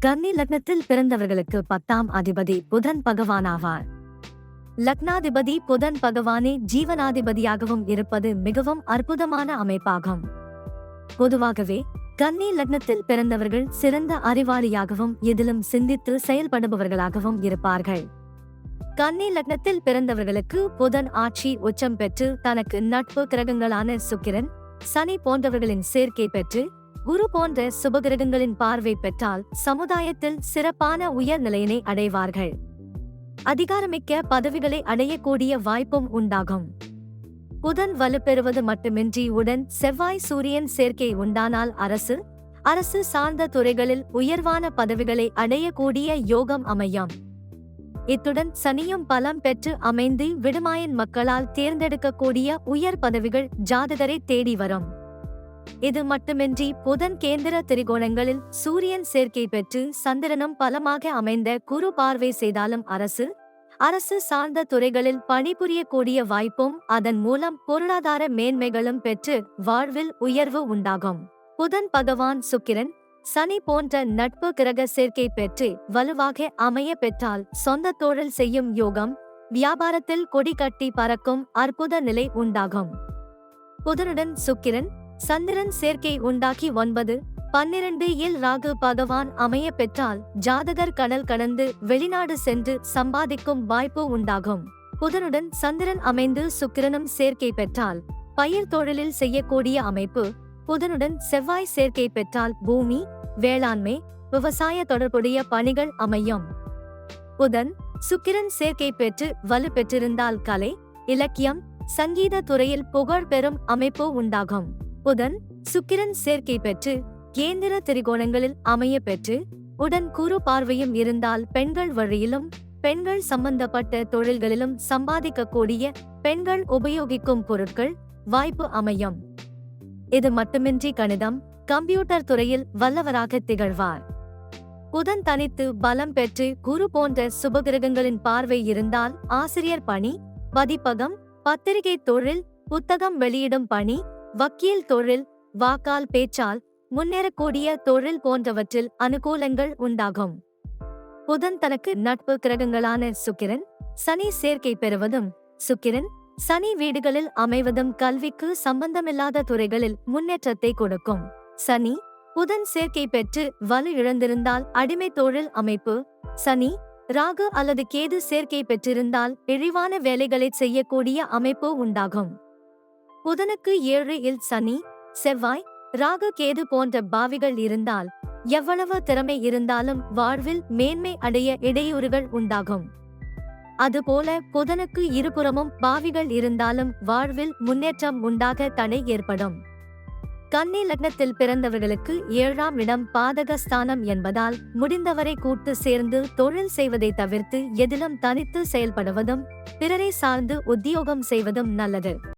கன்னி லக்னத்தில் பிறந்தவர்களுக்கு 10ஆம் அதிபதி புதன் பகவானாவார். லக்னாதிபதி புதன் பகவானே ஜீவனாதிபதியாகவும் இருப்பது மிகவும் அற்புதமான அமைப்பாகும். பொதுவாகவே கன்னி லக்னத்தில் பிறந்தவர்கள் சிறந்த அறிவாளியாகவும் எதிலும் சிந்தித்து செயல்படுபவர்களாகவும் இருப்பார்கள். கன்னி லக்னத்தில் பிறந்தவர்களுக்கு புதன் ஆட்சி உச்சம் பெற்று தனக்கு நட்பு கிரகங்களான சுக்கிரன், சனி போன்றவர்களின் சேர்க்கை பெற்று குரு போன்ற சுபகிரகங்களின் பார்வை பெற்றால் சமுதாயத்தில் சிறப்பான உயர்நிலையினை அடைவார்கள். அதிகாரமிக்க பதவிகளை அடையக்கூடிய வாய்ப்பும் உண்டாகும். புதன் வலுப்பெறுவது மட்டுமின்றி உடன் செவ்வாய் சூரியன் சேர்க்கை உண்டானால் அரசு சார்ந்த துறைகளில் உயர்வான பதவிகளை அடையக்கூடிய யோகம் அமையும். இத்துடன் சனியும் பலம் பெற்று அமைந்து விடுமாயன் மக்களால் தேர்ந்தெடுக்கக்கூடிய உயர் பதவிகள் ஜாதகரை தேடி வரும். இது மட்டுமின்றி புதன் கேந்திர திரிகோணங்களில் சூரியன் சேர்க்கை பெற்று சந்திரனும் பலமாக அமைந்த குரு பார்வை செய்தாலும் அரசு சார்ந்த துறைகளில் பணிபுரியக்கூடிய வாய்ப்பும் அதன் மூலம் பொருளாதார மேன்மைகளும் பெற்று வாழ்வில் உயர்வு உண்டாகும். புதன் பகவான் சுக்கிரன், சனி போன்ற நட்பு கிரக சேர்க்கை பெற்று வலுவாக அமைய பெற்றால் சொந்த தொழில் செய்யும் யோகம், வியாபாரத்தில் கொடி கட்டி பறக்கும் அற்புத நிலை உண்டாகும். புதனுடன் சுக்கிரன், சந்திரன் சேர்க்கை உண்டாக்கி 9, 12 இல் ராகு பகவான் அமைய பெற்றால் ஜாதகர் கடல் கடந்து வெளிநாடு சென்று சம்பாதிக்கும் வாய்ப்பு உண்டாகும். புதனுடன் சந்திரன் அமைந்து சுக்கிரனும் சேர்க்கை பெற்றால் பயிர் தொழிலில் செய்யக்கூடிய அமைப்பு. புதனுடன் செவ்வாய் சேர்க்கை பெற்றால் பூமி, வேளாண்மை, விவசாய தொடர்புடைய பணிகள் அமையும். புதன் சுக்கிரன் சேர்க்கை பெற்று வலு பெற்றிருந்தால் கலை, இலக்கியம், சங்கீத துறையில் புகழ் பெறும் அமைப்பு உண்டாகும். புதன் சுக்கிரன் சேர்க்கை பெற்று கேந்திர திரிகோணங்களில் அமைய பெற்று உடன் குரு பார்வையும் இருந்தால் பெண்கள் வழியிலும் பெண்கள் சம்பந்தப்பட்ட தொழில்களிலும் சம்பாதிக்கக்கூடிய பெண்கள் உபயோகிக்கும் பொருட்கள் வாய்ப்பு அமையும். இது மட்டுமின்றி கணிதம், கம்ப்யூட்டர் துறையில் வல்லவராக திகழ்வார். புதன் தனித்து பலம் பெற்று குரு போன்ற சுபகிரகங்களின் பார்வை இருந்தால் ஆசிரியர் பணி, பதிப்பகம், பத்திரிகை தொழில், புத்தகம் வெளியிடும் பணி, வக்கீல் தொழில், வாக்கால் பேச்சால் முன்னேறக்கூடிய தொழில் போன்றவற்றில் அனுகூலங்கள் உண்டாகும். புதன் தனக்கு நட்பு கிரகங்களான சுக்கிரன், சனி சேர்க்கை பெறுவதும் சுக்கிரன், சனி வீடுகளில் அமைவதும் கல்விக்கு சம்பந்தமில்லாத துறைகளில் முன்னேற்றத்தை கொடுக்கும். சனி புதன் சேர்க்கை பெற்று வலு இழந்திருந்தால் அடிமை தொழில் அமைப்பு. சனி ராகு அல்லது கேது சேர்க்கை பெற்றிருந்தால் இழிவான வேலைகளை செய்யக்கூடிய அமைப்பு உண்டாகும். புதனுக்கு 7 இல் சனி, செவ்வாய், ராகு கேது போன்ற பாவிகள் இருந்தால் எவ்வளவு திறமை இருந்தாலும் வாழ்வில் மேன்மை அடைய இடையூறுகள் உண்டாகும். அதுபோல புதனுக்கு இருபுறமும் பாவிகள் இருந்தாலும் வாழ்வில் முன்னேற்றம் உண்டாக தடை ஏற்படும். கன்னி லக்னத்தில் பிறந்தவர்களுக்கு 7ஆம் இடம் பாதகஸ்தானம் என்பதால் முடிந்தவரை கூட்டு சேர்ந்து தொழில் செய்வதை தவிர்த்து எதிலும் தனித்து செயல்படுவதும் பிறரை சார்ந்து உத்தியோகம் செய்வதும் நல்லது.